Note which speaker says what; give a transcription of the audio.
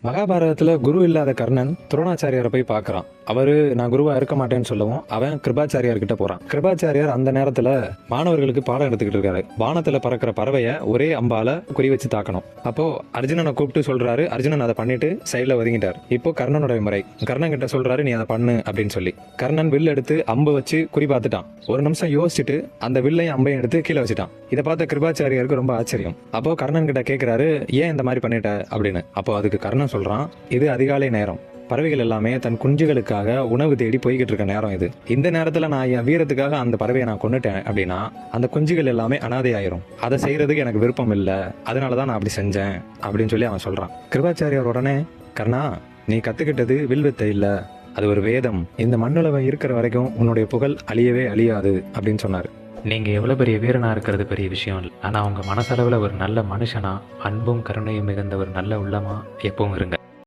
Speaker 1: மகாபாரதத்துல குரு இல்லாத கர்ணன் துரோணாச்சாரியாரை போய் பார்க்கறான். அவரு நான் குருவா இருக்க மாட்டேன்னு சொல்லவும் அவன் கிருபாச்சாரியார் கிட்ட போறான். கிருபாச்சாரியார் அந்த நேரத்துல மாணவர்களுக்கு பாடம் எடுத்துக்கிட்டு இருக்காரு. வானத்துல பறக்கிற பறவைய ஒரே அம்பால குறி வச்சு தாக்கணும். அப்போ அர்ஜுனனை கூப்பிட்டு சொல்றாரு. அர்ஜுனன் அதை பண்ணிட்டு சைட்ல ஒதுங்கிட்டார். இப்போ கர்ணனுடைய முறை. கர்ணன் கிட்ட சொல்றாரு, நீ அதை பண்ணு அப்படின்னு சொல்லி. கர்ணன் வில் எடுத்து அம்பு வச்சு குறி பார்த்துட்டான். ஒரு நிமிஷம் யோசிச்சுட்டு அந்த வில்லையும் அம்பையும் எடுத்து கீழே வச்சுட்டான். இதை பார்த்த கிருபாச்சாரியாருக்கு ரொம்ப ஆச்சரியம். அப்போ கர்ணன் கிட்ட கேட்கிறாரு, ஏன் இந்த மாதிரி பண்ணிட்ட அப்படின்னு. அப்போ அதுக்கு கர்ணன் சொல்றான், இது அதிகாலை நேரம். பறவைகள் எல்லாமே தன் குஞ்சுகளுக்காக உணவு தேடி போய்கிட்டு இருக்க நேரம் இது. இந்த நேரத்துல நான் என் வீரத்துக்காக அந்த பறவையை நான் கொண்டுட்டேன் அப்படின்னா அந்த குஞ்சுகள் எல்லாமே அனாதை ஆயிரும். அதை செய்யறதுக்கு எனக்கு விருப்பம் இல்லை, அதனாலதான் நான் அப்படி செஞ்சேன் அப்படின்னு சொல்லி அவன் சொல்றான். கிருபாச்சாரியார் உடனே, கர்ணா, நீ கத்துக்கிட்டது வில்வித்தை இல்ல, அது ஒரு வேதம். இந்த மண்ணுலகம் இருக்கிற வரைக்கும் உன்னுடைய புகழ் அழியவே அழியாது அப்படின்னு சொன்னாரு.
Speaker 2: நீங்கள் எவ்வளோ பெரிய வீரனாக இருக்கிறது பெரிய விஷயம் இல்லை, ஆனால் உங்கள் மனசளவில் ஒரு நல்ல மனுஷனா, அன்பும் கருணையும் மிகுந்த ஒரு நல்ல உள்ளமா எப்பவும் இருங்க.